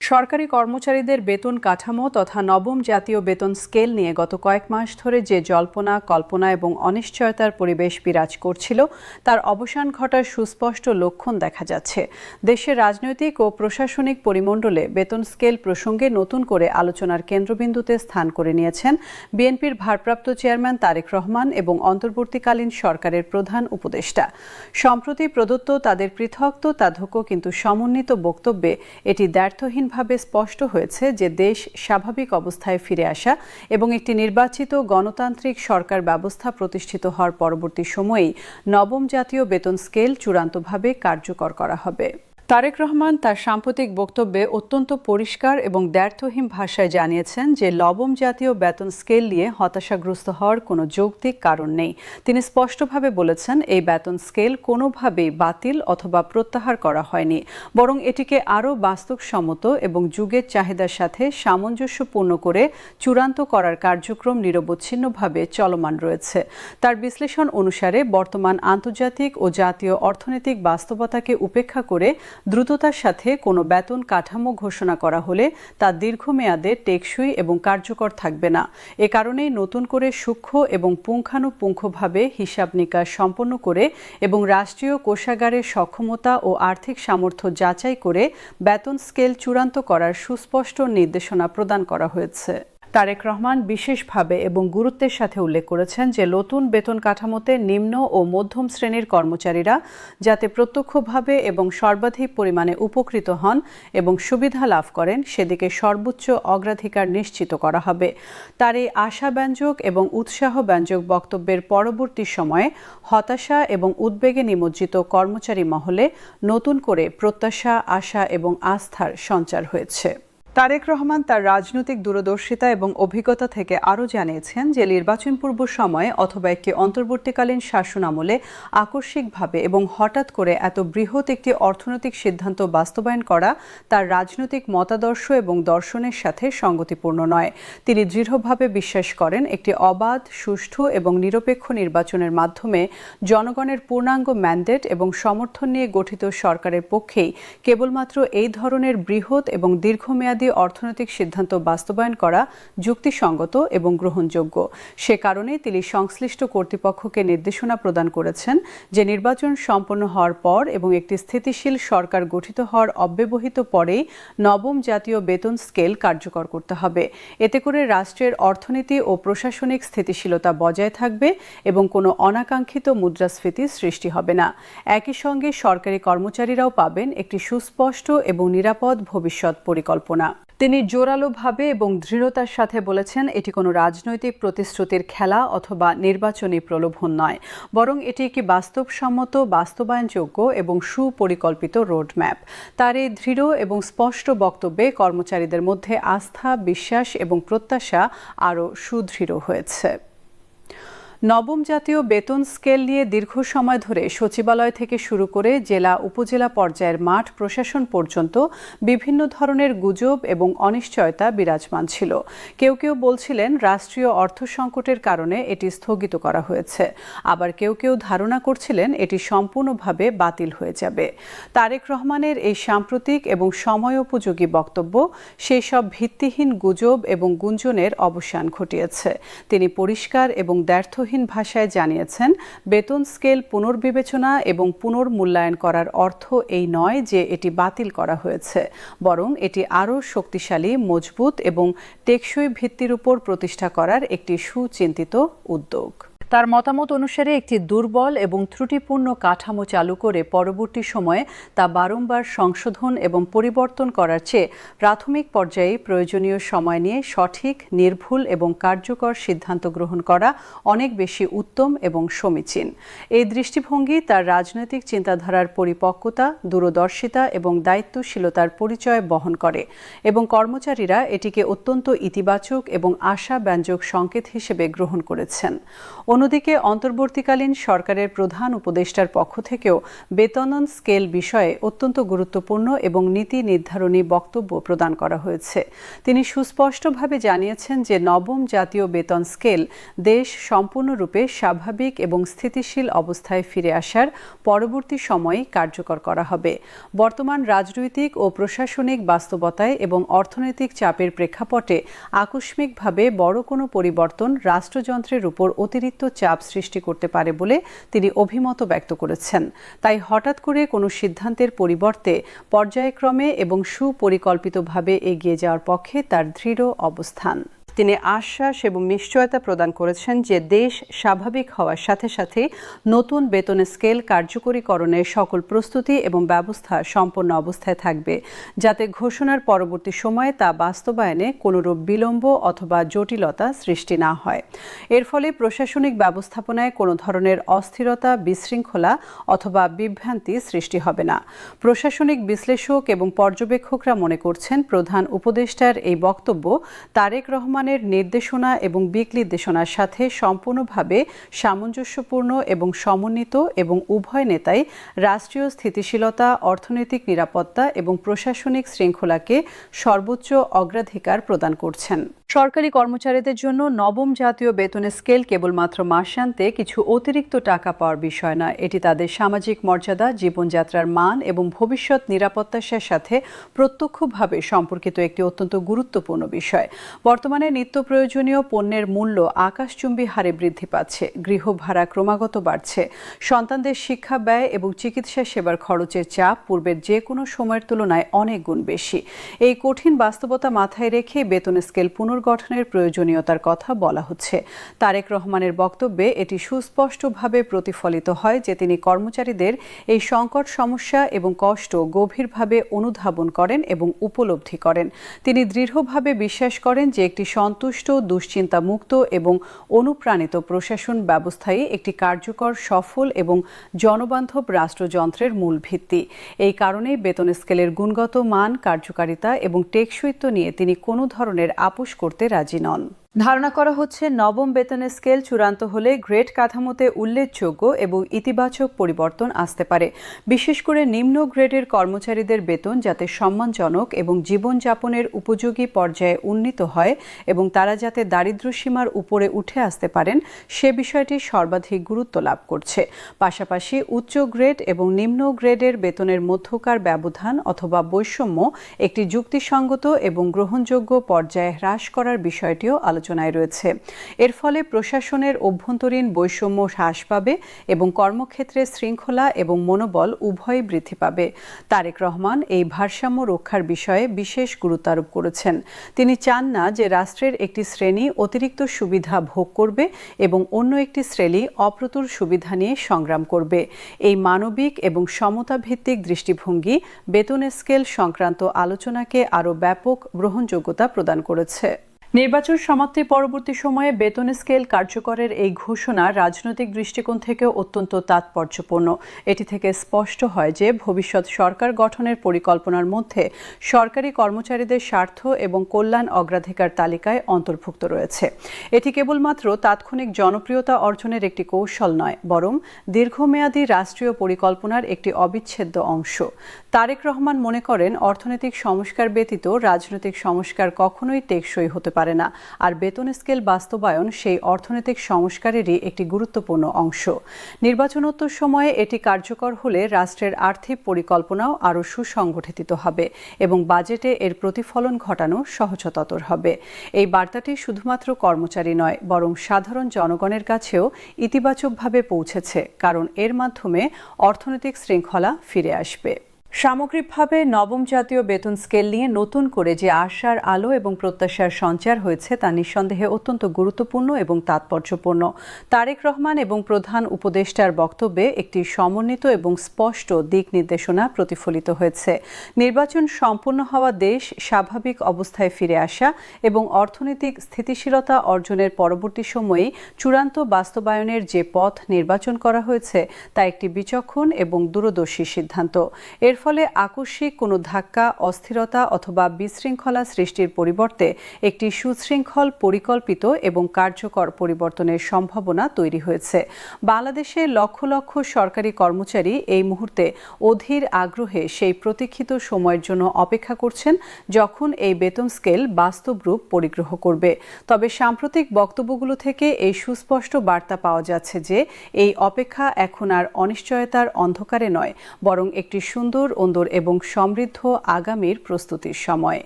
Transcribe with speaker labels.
Speaker 1: সরকারি কর্মচারীদের বেতন কাঠামো তথা নবম জাতীয় বেতন স্কেল নিয়ে গত কয়েক মাস ধরে যে জল্পনা কল্পনা এবং অনিশ্চয়তার পরিবেশ বিরাজ করছিল তার অবসান ঘটার সুস্পষ্ট লক্ষণ দেখা যাচ্ছে। দেশের রাজনৈতিক ও প্রশাসনিক পরিমণ্ডলে বেতন স্কেল প্রসঙ্গে নতুন করে আলোচনার কেন্দ্রবিন্দুতে স্থান করে নিয়েছেন বিএনপির ভারপ্রাপ্ত চেয়ারম্যান তারেক রহমান এবং অন্তর্বর্তীকালীন সরকারের প্রধান উপদেষ্টা। সম্প্রতি প্রদত্ত তাদের পৃথক তথাকথিত কিন্তু সমন্বিত বক্তব্যে এটি দ্ব্যর্থহীন ভাবে স্পষ্ট হয়েছে যে দেশ স্বাভাবিক অবস্থায় ফিরে আসা এবং একটি নির্বাচিত গণতান্ত্রিক সরকার ব্যবস্থা প্রতিষ্ঠিত হওয়ার পরবর্তী সময়েই নবম জাতীয় বেতন স্কেল চূড়ান্তভাবে কার্যকর করা হবে। তারেক রহমান তার সাম্প্রতিক বক্তব্যে অত্যন্ত পরিষ্কার এবং দ্ব্যর্থহীন ভাষায় জানিয়েছেন যে নবম জাতীয় বেতন স্কেল নিয়ে হতাশাগ্রস্ত হওয়ার কোনো যৌক্তিক কারণ নেই। তিনি স্পষ্টভাবে বলেছেন এই বেতন স্কেল কোনোভাবেই বাতিল অথবা প্রত্যাহার করা হয়নি, বরং এটিকে আরও বাস্তবসম্মত এবং যুগের চাহিদার সাথে সামঞ্জস্যপূর্ণ করে চূড়ান্ত করার কার্যক্রম নিরবচ্ছিন্নভাবে চলমান রয়েছে। তার বিশ্লেষণ অনুসারে বর্তমান আন্তর্জাতিক ও জাতীয় অর্থনৈতিক বাস্তবতাকে উপেক্ষা করে দ্রুততার সাথে কোনো বেতন কাঠামো ঘোষণা করা হলে তা দীর্ঘমেয়াদে টেকসই এবং কার্যকর থাকবে না। এ কারণেই নতুন করে সূক্ষ্ম এবং পুঙ্খানুপুঙ্খভাবে হিসাব নিকাশ সম্পন্ন করে এবং রাষ্ট্রীয় কোষাগারের সক্ষমতা ও আর্থিক সামর্থ্য যাচাই করে বেতন স্কেল চূড়ান্ত করার সুস্পষ্ট নির্দেশনা প্রদান করা হয়েছে। তারেক রহমান বিশেষভাবে এবং গুরুত্বের সাথে উল্লেখ করেছেন যে নতুন বেতন কাঠামোতে নিম্ন ও মধ্যম শ্রেণীর কর্মচারীরা যাতে প্রত্যক্ষভাবে এবং সর্বাধিক পরিমাণে উপকৃত হন এবং সুবিধা লাভ করেন সেদিকে সর্বোচ্চ অগ্রাধিকার নিশ্চিত করা হবে। তার এই আশাব্যঞ্জক এবং উৎসাহব্যঞ্জক বক্তব্যের পরবর্তী সময়ে হতাশা এবং উদ্বেগে নিমজ্জিত কর্মচারী মহলে নতুন করে প্রত্যাশা, আশা এবং আস্থার সঞ্চার হয়েছে। তারেক রহমান তার রাজনৈতিক দূরদর্শিতা এবং অভিজ্ঞতা থেকে আরও জানিয়েছেন যে নির্বাচন পূর্ব সময়ে অথবা একটি অন্তর্বর্তীকালীন শাসন আমলে আকস্মিকভাবে এবং হঠাৎ করে এত বৃহৎ একটি অর্থনৈতিক সিদ্ধান্ত বাস্তবায়ন করা তার রাজনৈতিক মতাদর্শ এবং দর্শনের সাথে সঙ্গতিপূর্ণ নয়। তিনি দৃঢ়ভাবে বিশ্বাস করেন একটি অবাধ, সুষ্ঠু এবং নিরপেক্ষ নির্বাচনের মাধ্যমে জনগণের পূর্ণাঙ্গ ম্যান্ডেট এবং সমর্থন নিয়ে গঠিত সরকারের পক্ষেই কেবলমাত্র এই ধরনের বৃহৎ এবং দীর্ঘমেয়াদী অর্থনৈতিক সিদ্ধান্ত বাস্তবায়ন করা যুক্তিসঙ্গত এবং গ্রহণযোগ্য। সে কারণে তিনি সংশ্লিষ্ট কর্তৃপক্ষকে নির্দেশনা প্রদান করেছেন যে নির্বাচন সম্পন্ন হওয়ার পর এবং একটি স্থিতিশীল সরকার গঠিত হওয়ার অব্যবহিত পরেই নবম জাতীয় বেতন স্কেল কার্যকর করতে হবে। এতে করে রাষ্ট্রের অর্থনীতি ও প্রশাসনিক স্থিতিশীলতা বজায় থাকবে এবং কোনো অনাকাঙ্ক্ষিত মুদ্রাস্ফীতি সৃষ্টি হবে না। একই সঙ্গে সরকারি কর্মচারীরাও পাবেন একটি সুস্পষ্ট এবং নিরাপদ ভবিষ্যৎ পরিকল্পনা। তিনি জোরালোভাবে এবং দৃঢ়তার সাথে বলেছেন এটি কোনো রাজনৈতিক প্রতিশ্রুতির খেলা অথবা নির্বাচনী প্রলোভন নয়, বরং এটি একটি বাস্তবসম্মত, বাস্তবায়নযোগ্য এবং সুপরিকল্পিত রোডম্যাপ। তার এই দৃঢ় এবং স্পষ্ট বক্তব্যে কর্মচারীদের মধ্যে আস্থা, বিশ্বাস এবং প্রত্যাশা আরও সুদৃঢ় হয়েছে। নবম জাতীয় বেতন স্কেল নিয়ে দীর্ঘ সময় ধরে সচিবালয় থেকে শুরু করে জেলা উপজেলা পর্যায়ের মাঠ প্রশাসন পর্যন্ত বিভিন্ন ধরনের গুজব এবং অনিশ্চয়তা বিরাজমান ছিল। কেউ কেউ বলছিলেন রাষ্ট্রীয় অর্থ সংকটের কারণে এটি স্থগিত করা হয়েছে, আবার কেউ কেউ ধারণা করছিলেন এটি সম্পূর্ণভাবে বাতিল হয়ে যাবে। তারেক রহমানের এই সাম্প্রতিক এবং সময়োপযোগী বক্তব্য সেই সব ভিত্তিহীন গুজব এবং গুঞ্জনের অবসান ঘটিয়েছে। তিনি পরিষ্কার এবং দ্ব্যর্থহীন ভাষায় জানিয়েছেন বেতন স্কেল পুনর্বিবেচনা এবং পুনর্মূল্যায়ন করার অর্থ এই নয় যে এটি বাতিল করা হয়েছে, বরং এটি আরও শক্তিশালী, মজবুত এবং টেকসই ভিত্তির উপর প্রতিষ্ঠা করার একটি সুচিন্তিত উদ্যোগ। তার মতামত অনুসারে একটি দুর্বল এবং ত্রুটিপূর্ণ কাঠামো চালু করে পরবর্তী সময়ে তা বারংবার সংশোধন এবং পরিবর্তন করার চেয়ে প্রাথমিক পর্যায়ে প্রয়োজনীয় সময় নিয়ে সঠিক, নির্ভুল এবং কার্যকর সিদ্ধান্ত গ্রহণ করা অনেক বেশি উত্তম এবং সমীচীন। এই দৃষ্টিভঙ্গি তার রাজনৈতিক চিন্তাধারার পরিপক্কতা, দূরদর্শিতা এবং দায়িত্বশীলতার পরিচয় বহন করে এবং কর্মচারীরা এটিকে অত্যন্ত ইতিবাচক এবং আশাব্যঞ্জক সংকেত হিসেবে গ্রহণ করেছেন। অন্যদিকে অন্তর্বর্তীকালীন সরকারের প্রধান উপদেষ্টার পক্ষ থেকেও বেতন স্কেল বিষয়ে অত্যন্ত গুরুত্বপূর্ণ এবং নীতি নির্ধারণী বক্তব্য প্রদান করা হয়েছে। তিনি সুস্পষ্টভাবে জানিয়েছেন যে নবম জাতীয় বেতন স্কেল দেশ সম্পূর্ণরূপে স্বাভাবিক এবং স্থিতিশীল অবস্থায় ফিরে আসার পরবর্তী সময়ে কার্যকর করা হবে। বর্তমান রাজনৈতিক ও প্রশাসনিক বাস্তবতায় এবং অর্থনৈতিক চাপের প্রেক্ষাপটে আকস্মিকভাবে বড় কোনো পরিবর্তন রাষ্ট্রযন্ত্রের উপর অতিরিক্ত চাপ সৃষ্টি করতে পারে বলে তিনি অভিমত ব্যক্ত করেছেন। তাই হঠাৎ করে কোনো সিদ্ধান্তের পরিবর্তে পর্যায়ক্রমে এবং সুপরিকল্পিতভাবে এগিয়ে যাওয়ার পক্ষে তার দৃঢ় অবস্থান। তিনি আশ্বাস এবং নিশ্চয়তা প্রদান করেছেন যে দেশ স্বাভাবিক হওয়ার সাথে সাথে নতুন বেতন স্কেল কার্যকরীকরণের সকল প্রস্তুতি এবং ব্যবস্থা সম্পন্ন অবস্থায় থাকবে, যাতে ঘোষণার পরবর্তী সময়ে তা বাস্তবায়নে কোনোরূপ বিলম্ব অথবা জটিলতা সৃষ্টি না হয়। এর ফলে প্রশাসনিক ব্যবস্থাপনায় কোনো ধরনের অস্থিরতা, বিশৃঙ্খলা অথবা বিভ্রান্তি সৃষ্টি হবে না। প্রশাসনিক বিশ্লেষক এবং পর্যবেক্ষকরা মনে করছেন প্রধান উপদেষ্টার এই বক্তব্য তারেক রহমান নির্দেশনা এবং দিক নির্দেশনার সাথে সম্পূর্ণভাবে সামঞ্জস্যপূর্ণ এবং সমন্বিত এবং উভয় নেতাই রাষ্ট্রীয় স্থিতিশীলতা, অর্থনৈতিক নিরাপত্তা এবং প্রশাসনিক শৃঙ্খলাকে সর্বোচ্চ অগ্রাধিকার প্রদান করছেন। সরকারি কর্মচারীদের জন্য নবম জাতীয় বেতন স্কেল কেবলমাত্র মাসান্তে কিছু অতিরিক্ত টাকা পাওয়ার বিষয় নয়, এটি তাদের সামাজিক মর্যাদা, জীবনযাত্রার মান এবং ভবিষ্যৎ নিরাপত্তার সাথে প্রত্যক্ষভাবে সম্পর্কিত একটি অত্যন্ত গুরুত্বপূর্ণ বিষয়। বর্তমানে নিত্য প্রয়োজনীয় পণ্যের মূল্য আকাশচুম্বী হারে বৃদ্ধি পাচ্ছে, গৃহ ভাড়া ক্রমাগত বাড়ছে, সন্তানদের শিক্ষা ব্যয় এবং চিকিৎসা সেবার খরচের চাপ পূর্বের যে কোনো সময়ের তুলনায় অনেক গুণ বেশি। এই কঠিন বাস্তবতা মাথায় রেখে বেতন স্কেল পুনর্গঠনের প্রয়োজনীয়তার কথা বলা হচ্ছে। তারেক রহমানের বক্তব্যে এটি সুস্পষ্টভাবে প্রতিফলিত হয় যে তিনি কর্মচারীদের এই সংকট সমস্যা এবং কষ্ট গভীরভাবে অনুধাবন করেন এবং উপলব্ধি করেন। তিনি দৃঢ়ভাবে বিশ্বাস করেন যে একটি সন্তুষ্ট, দুশ্চিন্তামুক্ত এবং অনুপ্রাণিত প্রশাসন ব্যবস্থাই একটি কার্যকর, সফল এবং জনবান্ধব রাষ্ট্রযন্ত্রের মূল ভিত্তি। এই কারণেই বেতন স্কেলের গুণগত মান, কার্যকারিতা এবং টেকসইত্ব নিয়ে তিনি কোনো ধরনের আপোষ করতে রাজি নন। ধারণা করা হচ্ছে নবম বেতন স্কেল চূড়ান্ত হলে গ্রেড কাঠামোতে উল্লেখযোগ্য এবং ইতিবাচক পরিবর্তন আসতে পারে, বিশেষ করে নিম্ন গ্রেডের কর্মচারীদের বেতন যাতে সম্মানজনক এবং জীবনযাপনের উপযোগী পর্যায়ে উন্নীত হয় এবং তারা যাতে দারিদ্র্যসীমার উপরে উঠে আসতে পারেন সে বিষয়টি সর্বাধিক গুরুত্ব লাভ করছে। পাশাপাশি উচ্চ গ্রেড এবং নিম্ন গ্রেডের বেতনের মধ্যকার ব্যবধান অথবা বৈষম্য একটি যুক্তিসঙ্গত এবং গ্রহণযোগ্য পর্যায়ে হ্রাস করার বিষয়টিও আলোচনায় রয়েছে। এর ফলে প্রশাসনের অভ্যন্তরীণ বৈষম্য হ্রাস পাবে এবং কর্মক্ষেত্রে শৃঙ্খলা এবং মনোবল উভয়ই বৃদ্ধি পাবে। তারেক রহমান এই ভারসাম্য রক্ষার বিষয়ে বিশেষ গুরুত্ব আরোপ করেছেন। তিনি চান না যে রাষ্ট্রের একটি শ্রেণী অতিরিক্ত সুবিধা ভোগ করবে এবং অন্য একটি শ্রেণী অপ্রতুল সুবিধা নিয়ে সংগ্রাম করবে। এই মানবিক এবং সমতা ভিত্তিক দৃষ্টিভঙ্গি বেতন স্কেল সংক্রান্ত আলোচনাকে আরও ব্যাপক গ্রহণযোগ্যতা প্রদান করেছে। নির্বাচন সমাপ্তির পরবর্তী সময়ে বেতন স্কেল কার্যকরের এই ঘোষণা রাজনৈতিক দৃষ্টিকোণ থেকে অত্যন্ত তাৎপর্যপূর্ণ। এটি থেকে স্পষ্ট হয় যে ভবিষ্যৎ সরকার গঠনের পরিকল্পনার মধ্যে সরকারি কর্মচারীদের স্বার্থ এবং কল্যাণ অগ্রাধিকার তালিকায় অন্তর্ভুক্ত রয়েছে। এটি কেবলমাত্র তাৎক্ষণিক জনপ্রিয়তা অর্জনের একটি কৌশল নয়, বরং দীর্ঘমেয়াদী রাষ্ট্রীয় পরিকল্পনার একটি অবিচ্ছেদ্য অংশ। তারেক রহমান মনে করেন অর্থনৈতিক সংস্কার ব্যতীত রাজনৈতিক সংস্কার কখনোই টেকসই হতে পারে না, আর বেতন স্কেল বাস্তবায়ন সেই অর্থনৈতিক সংস্কারেরই একটি গুরুত্বপূর্ণ অংশ। নির্বাচনোত্তর সময়ে এটি কার্যকর হলে রাষ্ট্রের আর্থিক পরিকল্পনাও আরও সুসংগঠিত হবে এবং বাজেটে এর প্রতিফলন ঘটানো সহজতর হবে। এই বার্তাটি শুধুমাত্র কর্মচারী নয়, বরং সাধারণ জনগণের কাছেও ইতিবাচকভাবে পৌঁছেছে, কারণ এর মাধ্যমে অর্থনৈতিক শৃঙ্খলা ফিরে আসবে। সামগ্রিকভাবে নবম জাতীয় বেতন স্কেল নিয়ে নতুন করে যে আশার আলো এবং প্রত্যাশার সঞ্চার হয়েছে তা নিঃসন্দেহে অত্যন্ত গুরুত্বপূর্ণ এবং তাৎপর্যপূর্ণ। তারেক রহমান এবং প্রধান উপদেষ্টার বক্তব্যে একটি সমন্বিত এবং স্পষ্ট দিক নির্দেশনা প্রতিফলিত হয়েছে। নির্বাচন সম্পন্ন হওয়া দেশ স্বাভাবিক অবস্থায় ফিরে আসা এবং অর্থনৈতিক স্থিতিশীলতা অর্জনের পরবর্তী সময়ে চূড়ান্ত বাস্তবায়নের যে পথ নির্বাচন করা হয়েছে তা একটি বিচক্ষণ এবং দূরদর্শী সিদ্ধান্ত। এর ফলে আকস্মিক কোনো ধাক্কা, অস্থিরতা অথবা বিশৃঙ্খলা সৃষ্টির পরিবর্তে একটি সুশৃঙ্খল, পরিকল্পিত এবং কার্যকর পরিবর্তনের সম্ভাবনা তৈরি হয়েছে। বাংলাদেশে লক্ষ লক্ষ সরকারি কর্মচারী এই মুহূর্তে অধীর আগ্রহে সেই প্রতীক্ষিত সময়ের জন্য অপেক্ষা করছেন যখন এই বেতন স্কেল বাস্তব রূপ পরিগ্রহ করবে। তবে সাম্প্রতিক বক্তব্যগুলো থেকে এই সুস্পষ্ট বার্তা পাওয়া যাচ্ছে যে এই অপেক্ষা এখন আর অনিশ্চয়তার অন্ধকারে নয়, বরং একটি সুন্দর, এবং সমৃদ্ধ আগামীর প্রস্তুতির সময়।